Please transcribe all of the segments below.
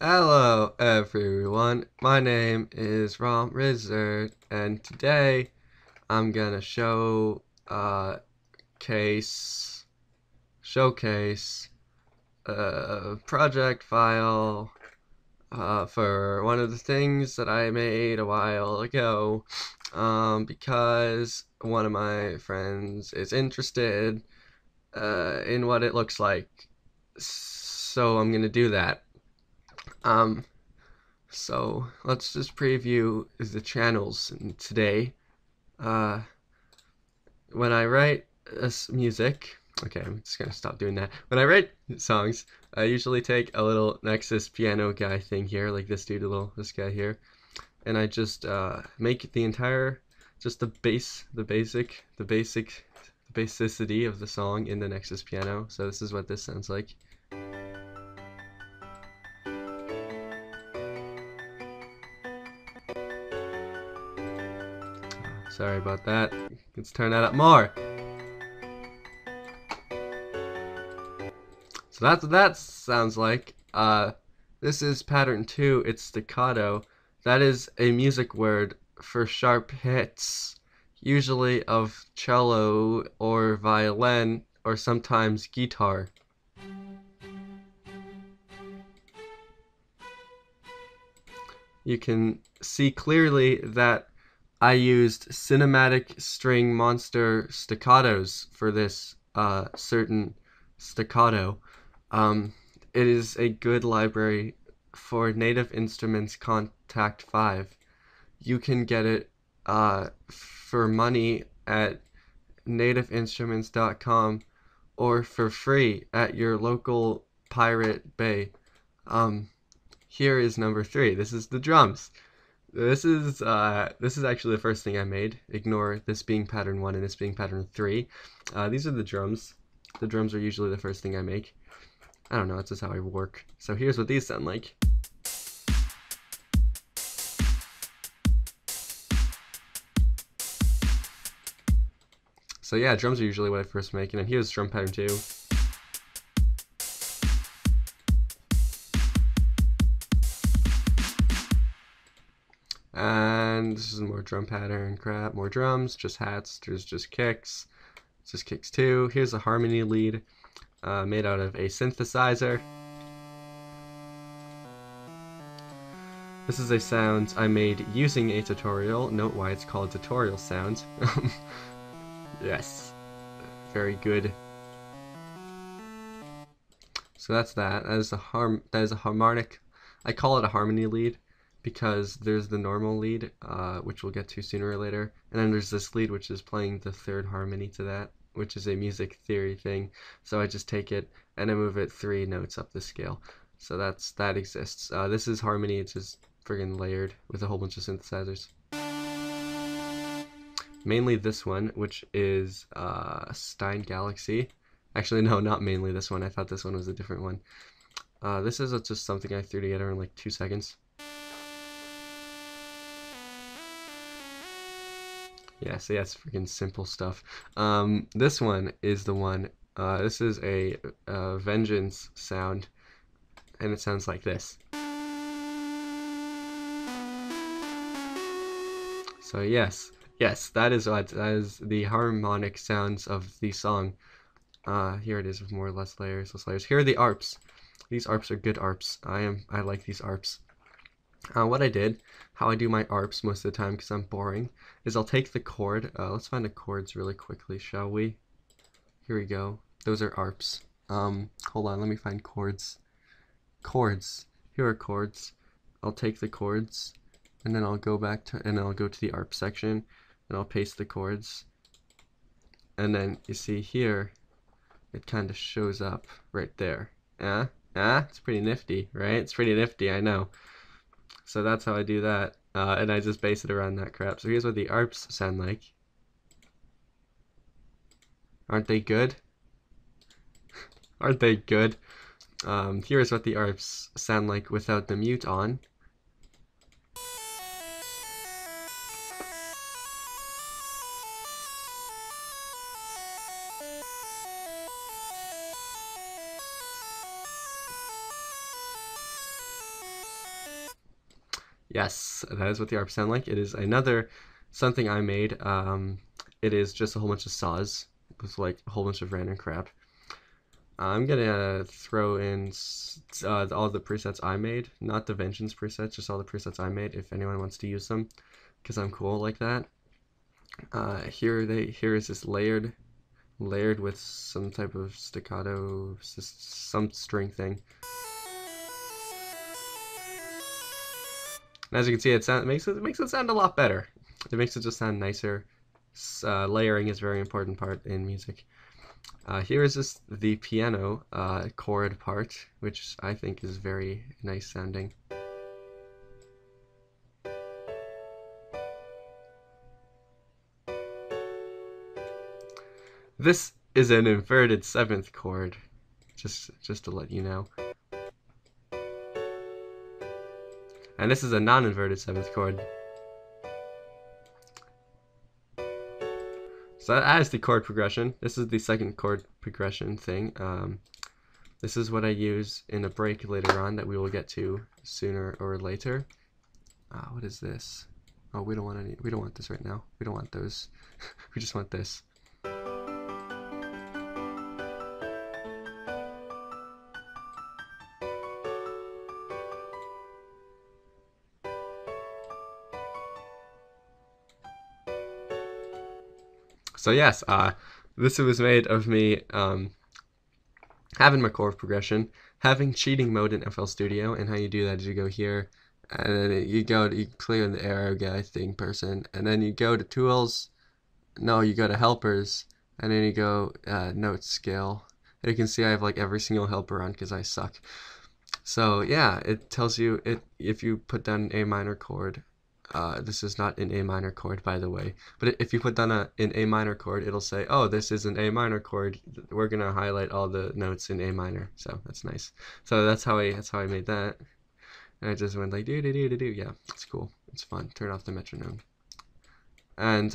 Hello everyone, my name is Ralm, and today I'm gonna showcase a project file for one of the things that I made a while ago because one of my friends is interested in what it looks like, so I'm gonna do that. Um, So let's just preview the channels today. Uh, when I write music, okay, I'm just gonna stop doing that. When I write songs, I usually take a little Nexus piano guy thing here, like this dude, this guy here, and I just make the entire, just the basicity of the song in the Nexus piano. So this is what this sounds like. Sorry about that. Let's turn that up more. So that's what that sounds like. This is pattern 2, it's staccato. That is a music word for sharp hits, usually of cello or violin or sometimes guitar. You can see clearly that I used cinematic string monster staccatos for this certain staccato. Um, it is a good library for Native Instruments Contact 5. You can get it for money at nativeinstruments.com or for free at your local Pirate Bay. Um, Here is number 3. This is the drums. This is actually the first thing I made. Ignore this being pattern 1 and this being pattern 3. These are the drums. The drums are usually the first thing I make. I don't know, that's just how I work. So here's what these sound like. So yeah, drums are usually what I first make, and then here's drum pattern 2. And this is more drum pattern crap, more drums, just hats, there's just kicks. Just kicks 2. Here's a harmony lead made out of a synthesizer. This is a sound I made using a tutorial. Note why it's called tutorial sound. Yes, very good. So that's that. That is a harmonic. I call it a harmony lead because there's the normal lead, which we'll get to sooner or later, and then there's this lead which is playing the third harmony to that, which is a music theory thing. So I just take it and I move it 3 notes up the scale. So that exists. This is harmony. It's just friggin' layered with a whole bunch of synthesizers. Mainly this one, which is Stein Galaxy. Actually, no, not mainly this one. I thought this one was a different one. This is just something I threw together in like 2 seconds. Yeah, so yeah, it's freaking simple stuff. This one is the one. This is a vengeance sound, and it sounds like this. So yes, that is the harmonic sounds of the song. Here it is with more or less layers, less layers. Here are the arps. These arps are good arps. I like these arps. What I did, how I do my arps most of the time because I'm boring, is I'll take the chord. Let's find the chords really quickly, shall we? Here we go. Those are arps. Hold on, let me find chords. Chords. Here are chords. I'll take the chords, and then I'll go to the arp section, and I'll paste the chords. And then you see here, it kind of shows up right there. It's pretty nifty, right? It's pretty nifty, I know. So that's how I do that, and I just base it around that crap. So here's what the arps sound like. Aren't they good? Aren't they good? Here's what the arps sound like without the mute on. Yes, that is what the ARPs sound like. It is another something I made. It is just a whole bunch of saws with like a whole bunch of random crap. I'm gonna throw in all the presets I made, not the Vengeance presets, just all the presets I made. If anyone wants to use them, because I'm cool like that. Here is this layered with some type of staccato, some string thing. And as you can see, it makes it sound a lot better. It makes it just sound nicer. Layering is a very important part in music. Here is just the piano chord part, which I think is very nice sounding. This is an inverted 7th chord, just to let you know. And this is a non-inverted 7th chord. So that is the chord progression. This is the second chord progression thing. This is what I use in a break later on that we will get to sooner or later. What is this? Oh, we don't want this right now. We don't want those. We just want this. So yes, this was made of me having my chord progression, having cheating mode in FL Studio, and how you do that is you go here, and then you click on the arrow guy thing person, and then you go to tools, no, you go to helpers, and then you go note scale. And you can see I have like every single helper on because I suck. So yeah, it tells you if you put down an A minor chord. This is not an A minor chord, by the way. But if you put down an A minor chord, it'll say, "Oh, this is an A minor chord. We're gonna highlight all the notes in A minor." So that's nice. So that's how I made that. And I just went like do do do do do. Yeah, it's cool. It's fun. Turn off the metronome. And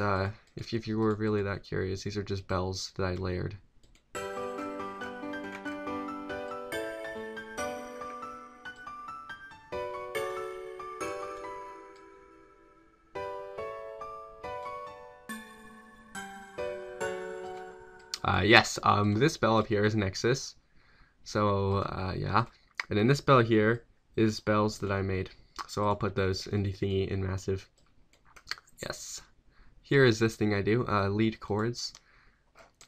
if you were really that curious, these are just bells that I layered. Yes, this bell up here is Nexus. So, yeah. And then this bell here is bells that I made. So I'll put those in the thingy in massive. Yes. Here is this thing I do, lead chords.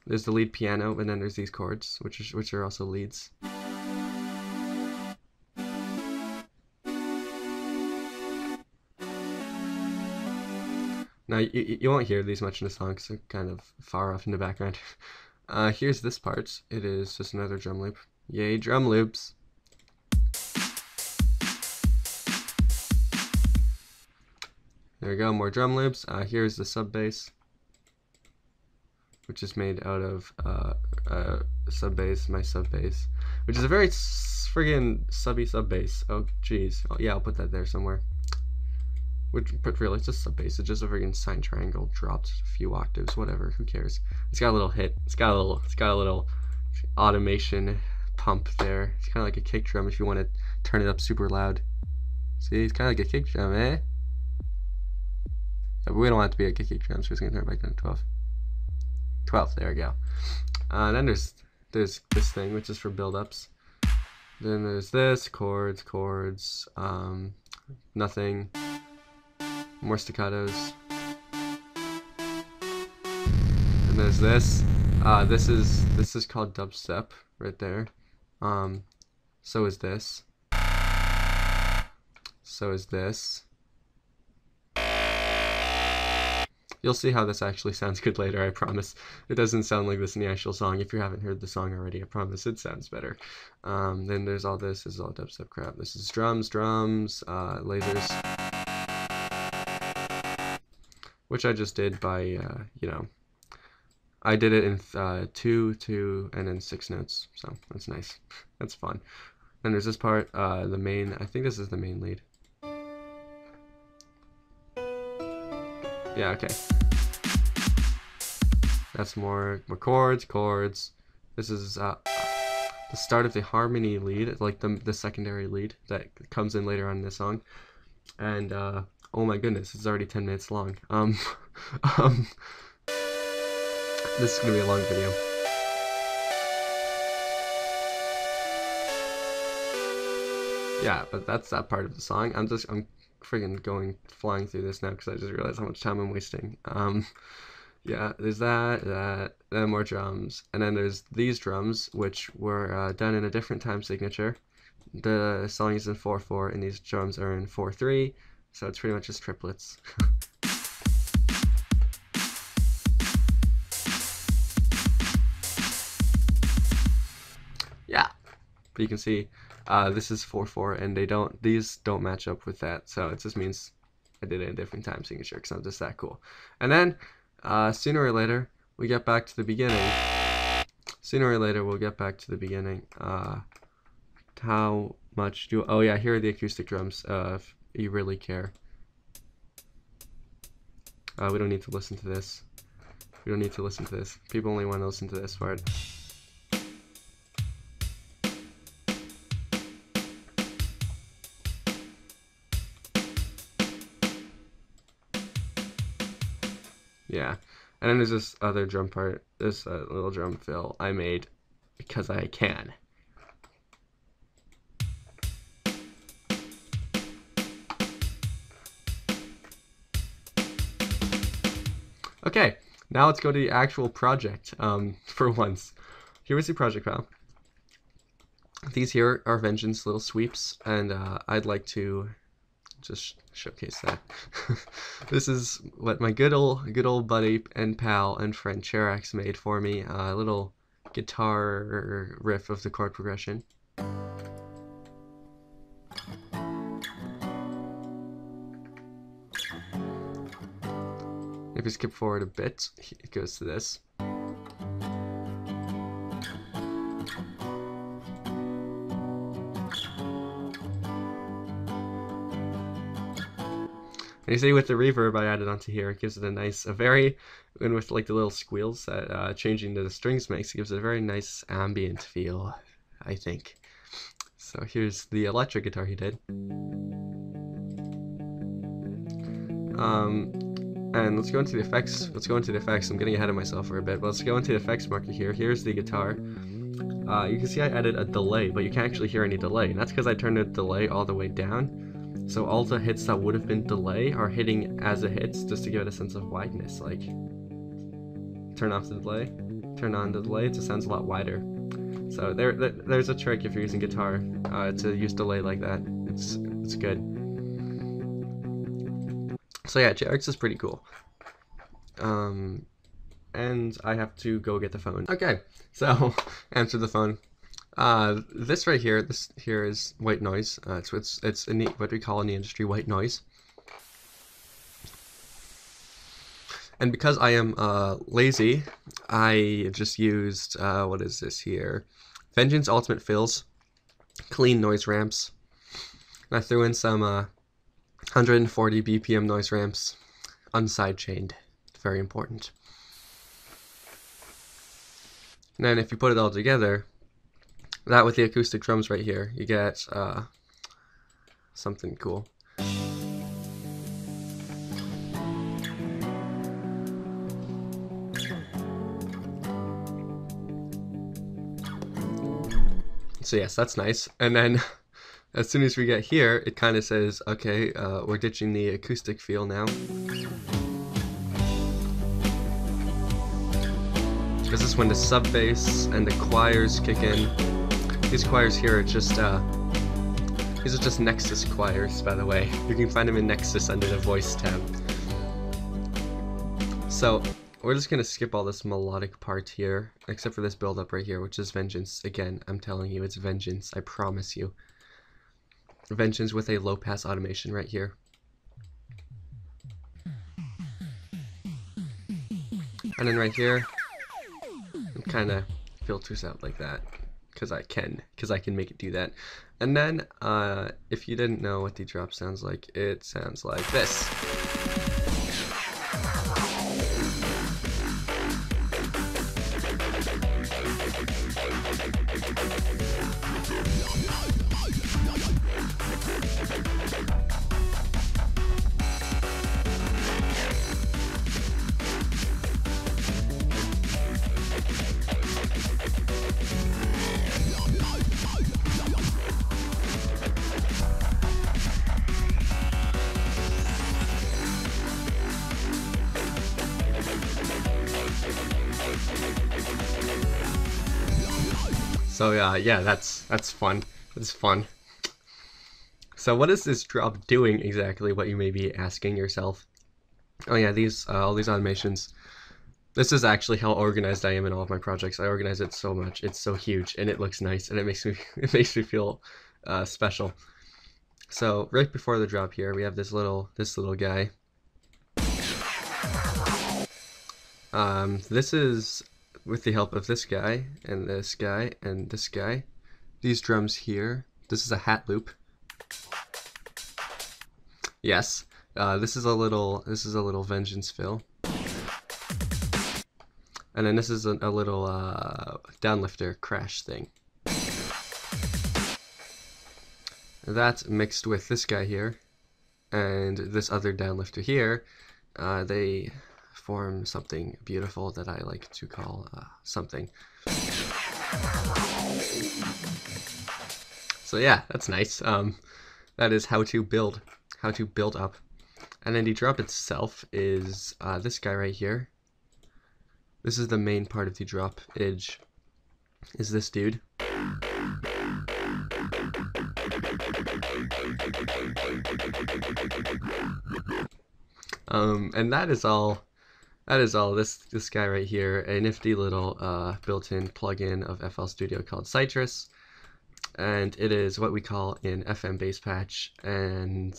There's the lead piano, and then there's these chords, which are also leads. Now, you won't hear these much in the song because they're kind of far off in the background. Here's this part. It is just another drum loop. Yay, drum loops! There we go, more drum loops. Here's the sub bass, which is made out of sub bass, my sub bass, which is a very friggin' subby sub bass. Oh, jeez. Oh, yeah, I'll put that there somewhere. But really, it's just sub bass. It's just a friggin' sine triangle dropped a few octaves, whatever. Who cares? It's got a little hit. It's got a little automation pump there. It's kind of like a kick drum if you want to turn it up super loud. See, it's kind of like a kick drum, eh? But we don't want it to be like a kick drum, so we're just gonna turn it back down to 12. 12. There we go. And then there's this thing, which is for build-ups. Then there's this chords, nothing. More staccatos. And there's this. This is called dubstep right there. So is this. So is this. You'll see how this actually sounds good later, I promise. It doesn't sound like this in the actual song. If you haven't heard the song already, I promise it sounds better. Then there's all this. This is all dubstep crap. This is drums, lasers. Which I just did by, you know, I did it in 2, and then 6 notes. So that's nice. That's fun. Then there's this part, the main, I think this is the main lead. Yeah, okay. That's more chords. This is the start of the harmony lead, like the secondary lead that comes in later on in the song. And oh my goodness, it's already 10 minutes long. Um, this is gonna be a long video. Yeah, but that's that part of the song. I'm friggin' flying through this now because I just realized how much time I'm wasting. Yeah, there's that, then more drums, and then there's these drums, which were done in a different time signature. The song is in 4/4, and these drums are in 4/3, so it's pretty much just triplets. Yeah, but you can see this is 4/4, and these don't match up with that, so it just means I did it in a different time signature because I'm just that cool. And then sooner or later we get back to the beginning. Sooner or later we'll get back to the beginning. How much do? Oh yeah, here are the acoustic drums. If you really care. We don't need to listen to this. We don't need to listen to this. People only want to listen to this part. Yeah, and then there's this other drum part, this little drum fill I made because I can. Okay, now let's go to the actual project for once. Here is the project file. These here are Vengeance little sweeps, and I'd like to just showcase that. This is what my good old buddy and pal and friend Cherax made for me. A little guitar riff of the chord progression. If you skip forward a bit, it goes to this. And you see with the reverb I added onto here, it gives it a nice, and with like the little squeals that changing to the strings makes, it gives it a very nice ambient feel, I think. So here's the electric guitar he did. And let's go into the effects. I'm getting ahead of myself for a bit, but let's go into the effects marker here. Here's the guitar. You can see I added a delay, but you can't actually hear any delay, and that's because I turned the delay all the way down. So all the hits that would have been delay are hitting as it hits, just to give it a sense of wideness. Like, turn off the delay, turn on the delay, it just sounds a lot wider. So there's a trick if you're using guitar to use delay like that. It's good. So yeah, JRX is pretty cool. And I have to go get the phone. Okay, so answer the phone. This right here, this here is white noise. It's what we call in the industry white noise. And because I am lazy, I just used what is this here? Vengeance Ultimate Fills, clean noise ramps. And I threw in some 140 BPM noise ramps, unside chained. Very important. And then if you put it all together, that with the acoustic drums right here, you get something cool. So yes, that's nice. And then as soon as we get here, it kind of says, okay, we're ditching the acoustic feel now. This is when the sub bass and the choirs kick in. These choirs here are just, these are just Nexus choirs, by the way. You can find them in Nexus under the voice tab. So, we're just gonna skip all this melodic part here, except for this build up right here, which is Vengeance. Again, I'm telling you, it's Vengeance, I promise you. Vengeance with a low pass automation right here. And then right here, it kinda filters out like that. Because I can make it do that. And then, if you didn't know what the drop sounds like, it sounds like this. So yeah, that's fun. That's fun. So what is this drop doing exactly? What you may be asking yourself. Oh yeah, these all these automations. This is actually how organized I am in all of my projects. I organize it so much. It's so huge and it looks nice and it makes me it makes me feel special. So right before the drop here, we have this little guy. This is with the help of this guy and this guy and this guy. These drums here. This is a hat loop. Yes. This is a little vengeance fill. And then this is a little downlifter crash thing. That's mixed with this guy here and this other downlifter here. They form something beautiful that I like to call something. So yeah, that's nice. That is how to build up. And then the drop itself is this guy right here. This is the main part of the drop edge, is this dude. And that is all. This guy right here, a nifty little built-in plugin of FL Studio called Citrus, and it is what we call an FM bass patch. And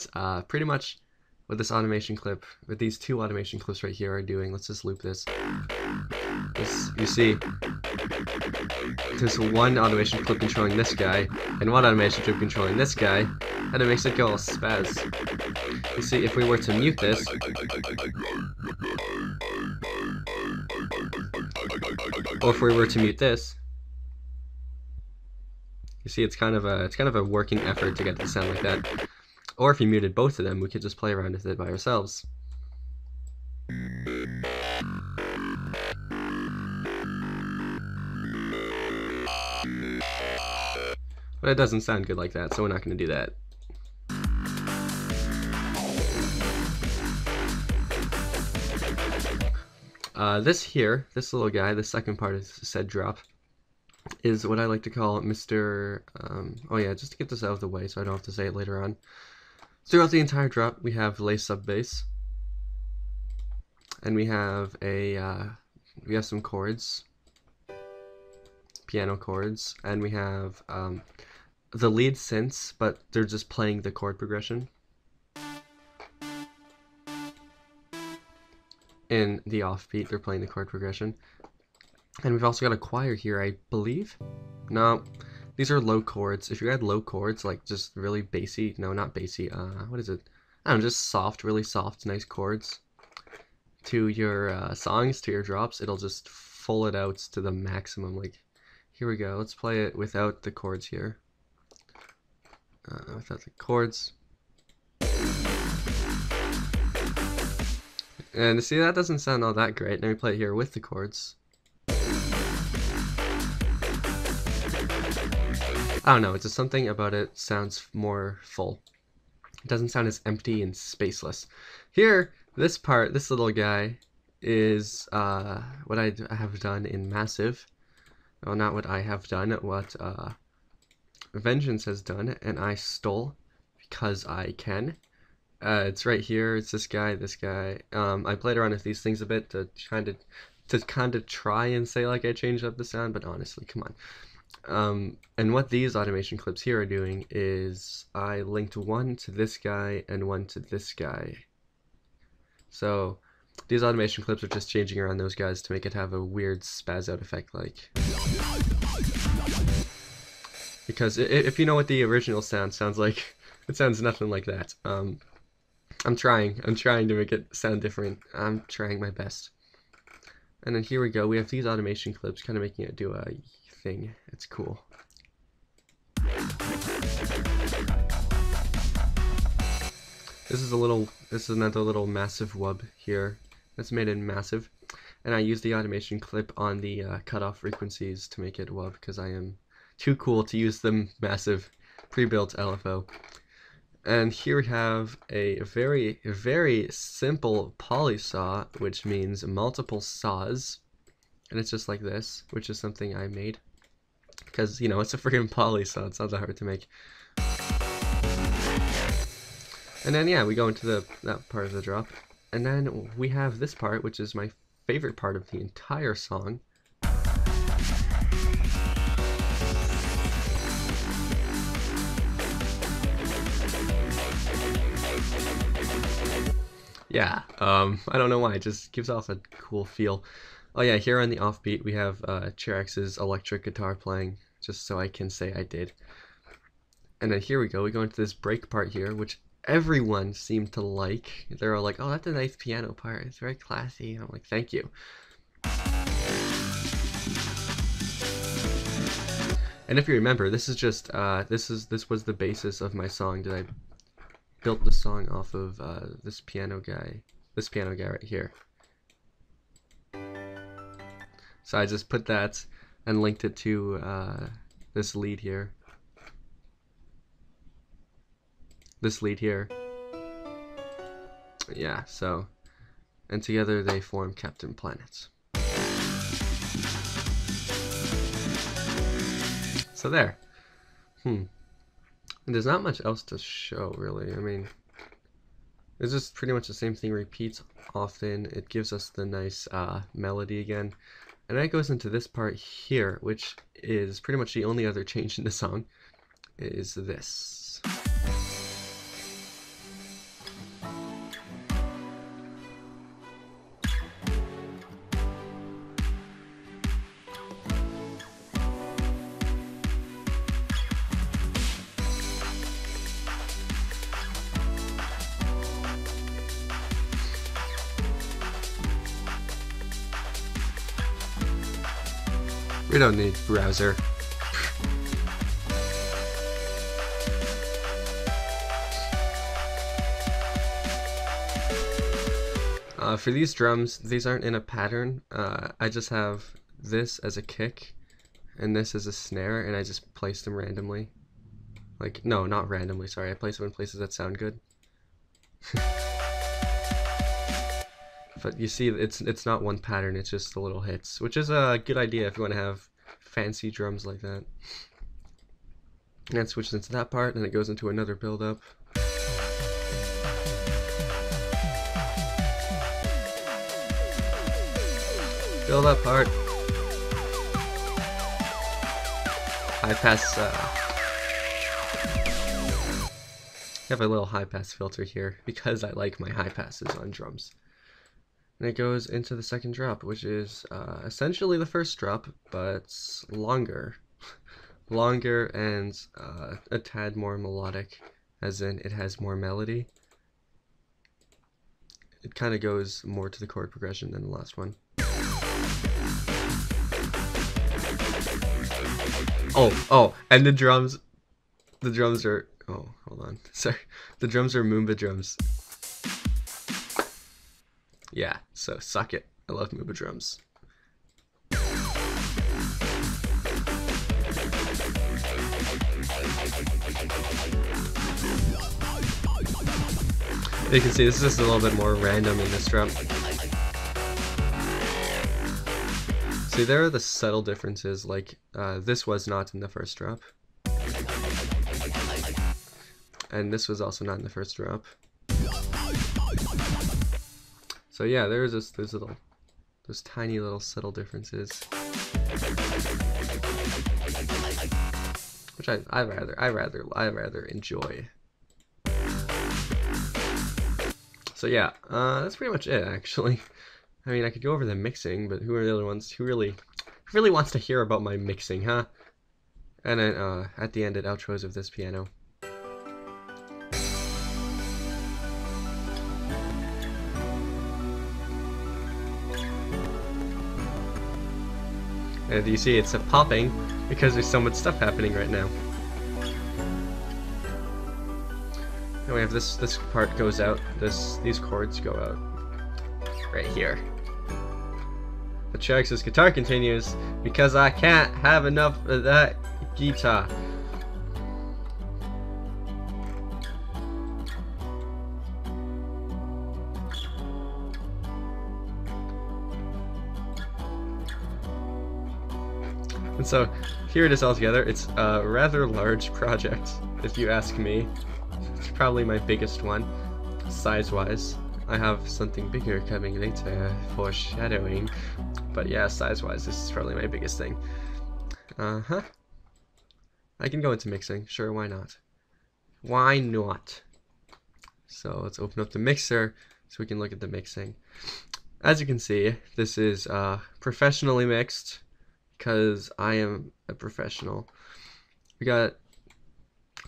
pretty much what this automation clip, with these two automation clips right here are doing. Let's just loop this. You see, there's one automation clip controlling this guy, and one automation clip controlling this guy, and it makes it go all spaz. You see, if we were to mute this, or if we were to mute this, you see, it's kind of a working effort to get it to sound like that. Or if you muted both of them, we could just play around with it by ourselves. But it doesn't sound good like that, so we're not going to do that. This little guy, the second part of said drop, is what I like to call Mr. Oh yeah, just to get this out of the way so I don't have to say it later on. Throughout the entire drop, we have lay sub bass, and we have some chords, piano chords, and we have the lead synths, but they're just playing the chord progression. In the offbeat, they're playing the chord progression. And we've also got a choir here, I believe. No, these are low chords. If you add low chords, like just really bassy, no, not bassy, what is it? I don't know, just soft, really soft, nice chords to your songs, to your drops, it'll just full it out to the maximum. Like, here we go. Let's play it without the chords here. Without the chords. And see, that doesn't sound all that great. Let me play it here with the chords. I don't know, it's just something about it sounds more full. It doesn't sound as empty and spaceless. Here, this part, this little guy, is what I have done in Massive. Well, not what I have done, what Vengeance has done, and I stole because I can. It's right here. It's this guy, this guy. I played around with these things a bit to kind of try and say like I changed up the sound, but honestly, come on. And what these automation clips here are doing is I linked one to this guy and one to this guy. So these automation clips are just changing around those guys to make it have a weird spaz out effect, like. Because if you know what the original sounds like, it sounds nothing like that. I'm trying to make it sound different. I'm trying my best. And then here we go. We have these automation clips kind of making it do a thing. It's cool. This is another little Massive wub here. That's made in Massive. And I use the automation clip on the cutoff frequencies to make it wub because I am too cool to use the Massive pre-built LFO. And here we have a very, very simple polysaw, which means multiple saws. And it's just like this, which is something I made. because you know it's a freaking poly, so it's not that hard to make. And then yeah, we go into that part of the drop, and then we have this part, which is my favorite part of the entire song. Yeah, I don't know why, it just gives off a cool feel. Oh yeah, here on the offbeat we have Chirex's electric guitar playing, just so I can say I did. And then here we go into this break part here, which everyone seemed to like. They're all like, oh, that's a nice piano part, it's very classy. And I'm like, thank you. And if you remember, this is just, this was the basis of my song that I built the song off of this piano guy right here. So I just put that and linked it to this lead here. Yeah, so, and together they form Captain Planet. So there. And there's not much else to show, really. I mean, it's just pretty much the same thing repeats often. It gives us the nice melody again. And then it goes into this part here, which is pretty much the only other change in the song, is this. We don't need browser. For these drums, these aren't in a pattern. I just have this as a kick and this as a snare, and I just place them randomly. Like, no, not randomly, sorry. I place them in places that sound good. But you see, it's not one pattern, it's just the little hits, which is a good idea if you want to have fancy drums like that. And it switches into that part, and it goes into another build-up. Build up part. High pass. I have a little high pass filter here because I like my high passes on drums. And it goes into the second drop, which is essentially the first drop, but longer. Longer and a tad more melodic, as in it has more melody. It kind of goes more to the chord progression than the last one. Oh, and the drums are, oh, hold on, sorry. The drums are Moomba drums. Yeah, so suck it. I love Moomba drums. You can see this is just a little bit more random in this drum. See, there are the subtle differences, like this was not in the first drop. And this was also not in the first drop. So yeah, there's just those tiny little subtle differences, which I rather enjoy. So yeah, that's pretty much it actually. I mean, I could go over the mixing, but who are the other ones who really wants to hear about my mixing, huh? And then at the end, it outros of this piano. And you see it's popping because there's so much stuff happening right now. And we have this part goes out, these chords go out right here. But Chirex's guitar continues because I can't have enough of that guitar. And so here it is all together. It's a rather large project, if you ask me. It's probably my biggest one, size-wise. I have something bigger coming later, foreshadowing. But yeah, size-wise, this is probably my biggest thing. Uh-huh. I can go into mixing, sure, why not? Why not? So let's open up the mixer so we can look at the mixing. As you can see, this is professionally mixed because I am a professional. We got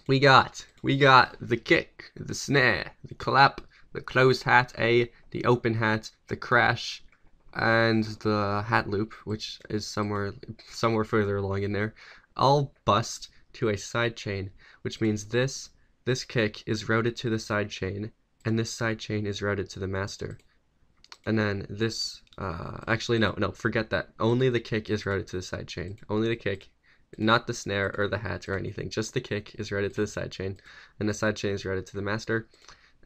the kick, the snare, the clap, the closed hat A, the open hat, the crash, and the hat loop, which is somewhere further along in there, all bust to a side chain, which means this kick is routed to the side chain, and this side chain is routed to the master. And then this, actually no, forget that. Only the kick is routed to the side chain. Only the kick, not the snare or the hat or anything. Just the kick is routed to the side chain, and the side chain is routed to the master,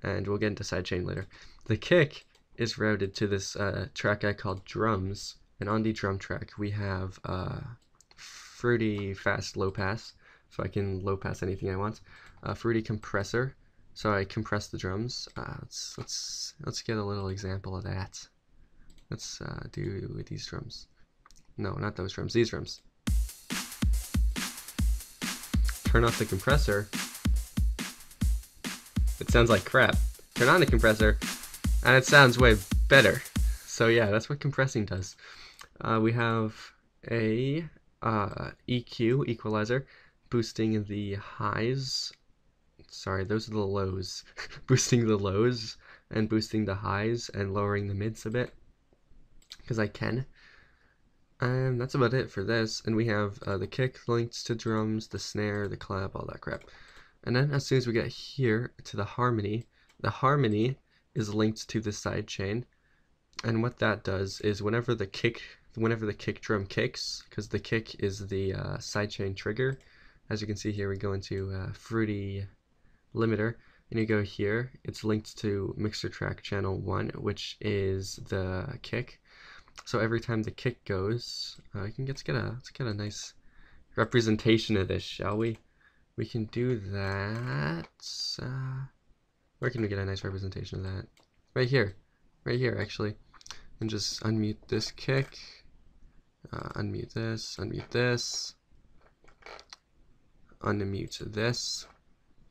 and we'll get into side chain later. The kick is routed to this track I called drums, and on the drum track we have fruity fast low pass, so I can low pass anything I want. Fruity compressor, so I compress the drums. Let's get a little example of that. Let's do these drums. No, not those drums. These drums. Turn off the compressor. It sounds like crap. Turn on the compressor, and it sounds way better. So yeah, that's what compressing does. We have a EQ, equalizer, boosting the highs. Sorry, those are the lows. Boosting the lows and boosting the highs and lowering the mids a bit, because I can. And that's about it for this. And we have the kick linked to drums, the snare, the clap, all that crap. And then as soon as we get here to the harmony is linked to the side chain. And what that does is whenever the kick drum kicks, because the kick is the side chain trigger, as you can see here, we go into fruity limiter, and you go here, it's linked to mixer track channel 1, which is the kick. So every time the kick goes, let's get a nice representation of this, shall we? We can do that. Where can we get a nice representation of that? Right here actually. And just unmute this kick, unmute this, unmute this, unmute this,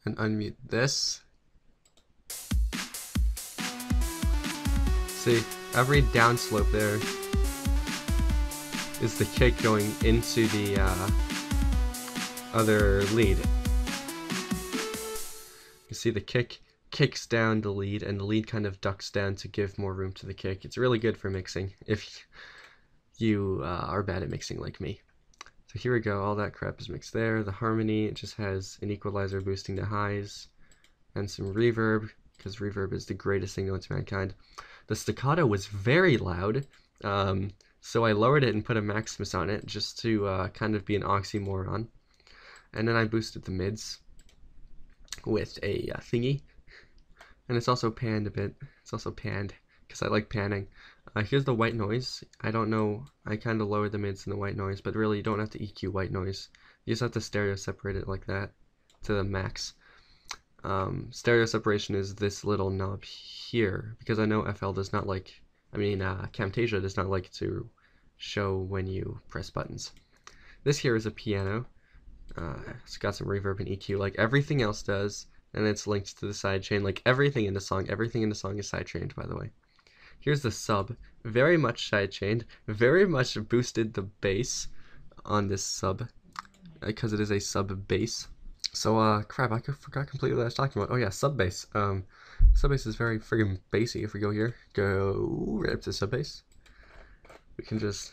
and unmute this. See, every downslope there is the kick going into the other lead. You see the kick kicks down the lead, and the lead kind of ducks down to give more room to the kick. It's really good for mixing if you are bad at mixing like me. So here we go, all that crap is mixed there. The harmony, it just has an equalizer boosting the highs, and some reverb, because reverb is the greatest thing known to mankind. The staccato was very loud, so I lowered it and put a Maximus on it, just to kind of be an oxymoron. And then I boosted the mids with a thingy. And it's also panned a bit. It's also panned, because I like panning. Here's the white noise. I don't know, I kind of lowered the mids in the white noise, but really you don't have to EQ white noise. You just have to stereo separate it like that to the max. Stereo separation is this little knob here, because I know FL does not like, Camtasia does not like to show when you press buttons. This here is a piano. It's got some reverb and EQ like everything else does, and it's linked to the sidechain like everything in the song. Everything in the song is sidechained, by the way. Here's the sub, very much sidechained, very much boosted the bass on this sub, because it is a sub bass. So crap, I forgot completely what I was talking about. Oh yeah, sub bass. Sub bass is very friggin' bassy. If we go here, go right up to sub bass, we can just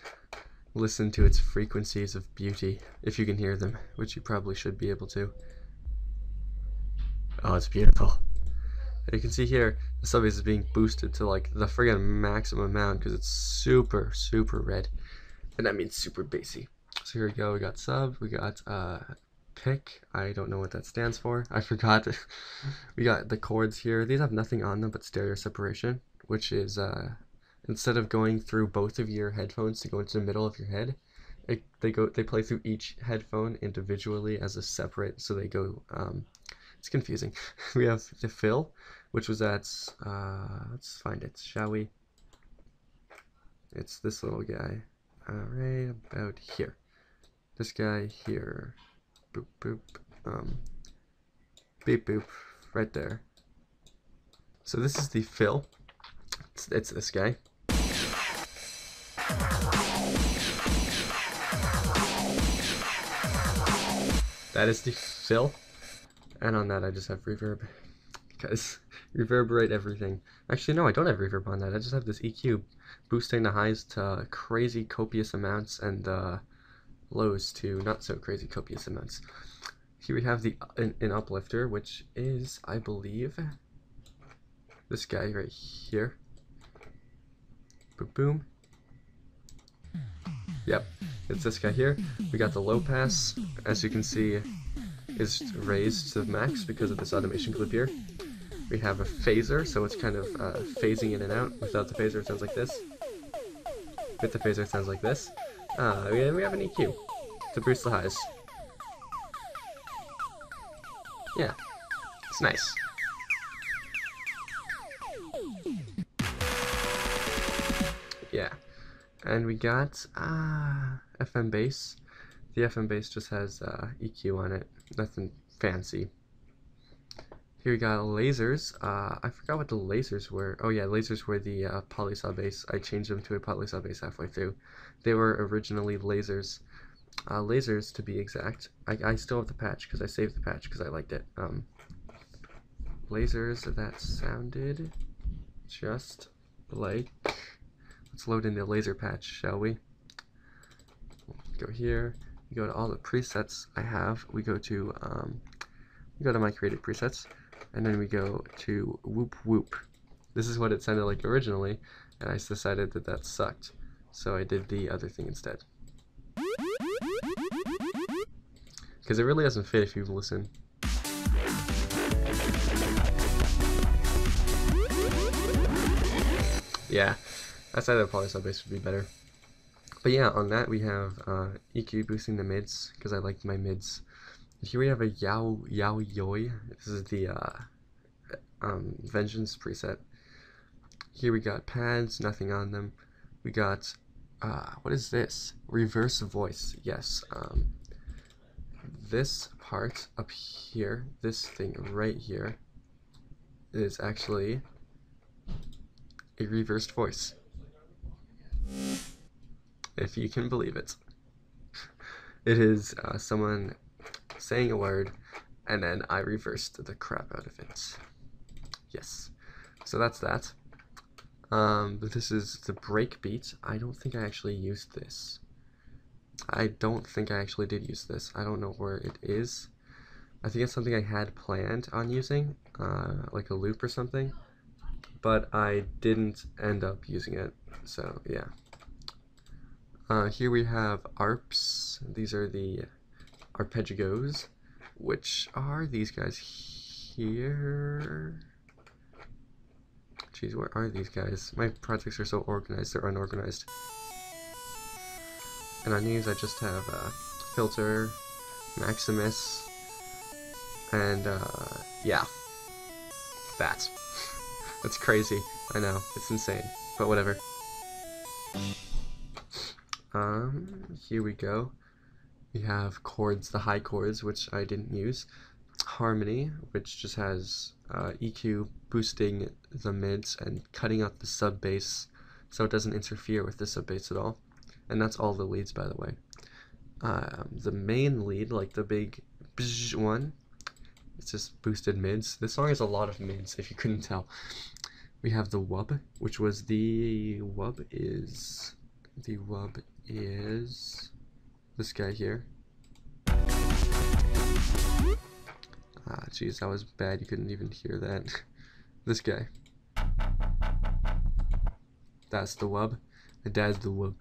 listen to its frequencies of beauty, if you can hear them, which you probably should be able to. Oh, it's beautiful. And you can see here, the sub bass is being boosted to like the friggin' maximum amount, because it's super, super red, and that means super bassy. So here we go, we got sub, we got pick, I don't know what that stands for, I forgot. We got the chords here, these have nothing on them but stereo separation, which is instead of going through both of your headphones to go into the middle of your head, they play through each headphone individually as a separate, so they go, it's confusing. We have the fill, which was at, let's find it, shall we? It's this little guy, right about here. This guy here, boop boop, beep boop, right there. So this is the fill. It's this guy. That is the fill, and on that I just have reverb, because reverberate everything. Actually, no, I don't have reverb on that. I just have this EQ boosting the highs to crazy copious amounts and the lows to not so crazy copious amounts. Here we have an uplifter, which is, I believe, this guy right here. Boom, boom. Yep, it's this guy here. We got the low pass, as you can see, is raised to the max because of this automation clip here. We have a phaser, so it's kind of phasing in and out. Without the phaser, it sounds like this. With the phaser, it sounds like this. We have an EQ to boost the highs. Yeah, it's nice. Yeah, and we got FM bass. The FM bass just has EQ on it, nothing fancy. Here we got lasers. I forgot what the lasers were. Oh yeah, lasers were the polysaw bass. I changed them to a polysaw bass halfway through. They were originally lasers. Lasers, to be exact. I still have the patch because I saved the patch because I liked it. Lasers that sounded just like. Let's load in the laser patch, shall we? Go here. We go to all the presets I have. We go to my created presets, and then we go to whoop whoop. This is what it sounded like originally, and I decided that that sucked, so I did the other thing instead. Because it really doesn't fit if you listen. Yeah, I said that polysaw bass would be better. But yeah, on that we have EQ boosting the mids, because I like my mids. Here we have a Yao Yoi. This is the Vengeance preset. Here we got pads, nothing on them. We got, what is this? Reverse voice, yes. This part up here, this thing right here, is actually a reversed voice. If you can believe it. It is someone saying a word, and then I reversed the crap out of it. Yes. So that's that. But this is the break beat. I don't think I actually used this. I don't think I actually did use this. I don't know where it is. I think it's something I had planned on using, like a loop or something, but I didn't end up using it, so yeah. Here we have ARPs. These are the arpeggios, which are these guys here. Jeez, where are these guys? My projects are so organized, they're unorganized. And on these I just have Filter, Maximus, and yeah, that. That's crazy, I know, it's insane, but whatever. Here we go. We have chords, the high chords, which I didn't use. Harmony, which just has EQ boosting the mids and cutting out the sub bass so it doesn't interfere with the sub bass at all. And that's all the leads, by the way. The main lead, like the big bzz one, it's just boosted mids. This song has a lot of mids, if you couldn't tell. We have the wub, which was the wub is this guy here. Jeez, that was bad. You couldn't even hear that. This guy. That's the wub. My dad's the wub.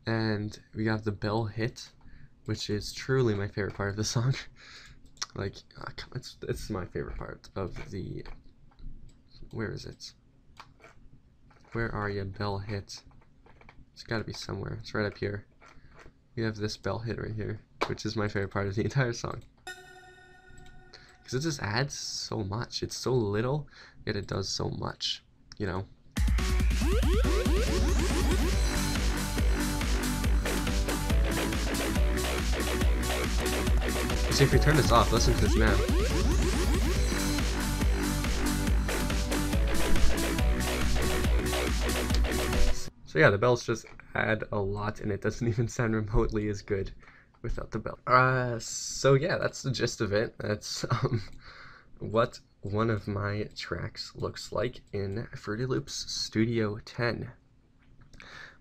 And we got the bell hit, which is truly my favorite part of the song. Like, it's my favorite part of the. Where is it? Where are you, bell hit? It's got to be somewhere. It's right up here. we have this bell hit right here, which is my favorite part of the entire song. Because it just adds so much. It's so little, yet it does so much, you know? So if we turn this off, listen to this now. So yeah, the bells just add a lot, and it doesn't even sound remotely as good without the bell. So yeah, that's the gist of it. That's what one of my tracks looks like in Fruity Loops Studio 10.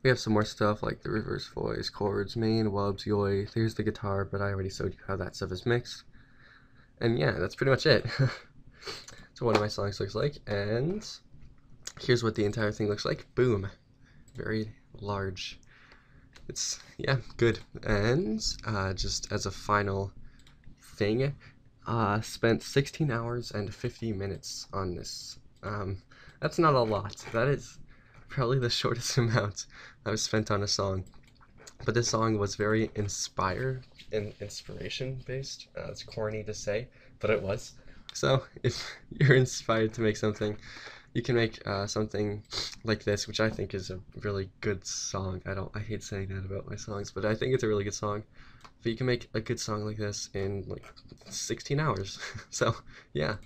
We have some more stuff like the reverse voice, chords, main, wubs, yoi. There's the guitar, but I already showed you how that stuff is mixed. And yeah, that's pretty much it. So one of my songs looks like, and here's what the entire thing looks like. Boom. Very large. It's, yeah, good. And just as a final thing, spent 16 hours and 50 minutes on this. That's not a lot. That is probably the shortest amount I've spent on a song. But this song was very inspiration based. It's corny to say, but it was. So if you're inspired to make something, you can make something like this, which I think is a really good song. I hate saying that about my songs, but I think it's a really good song. But you can make a good song like this in like 16 hours. So yeah.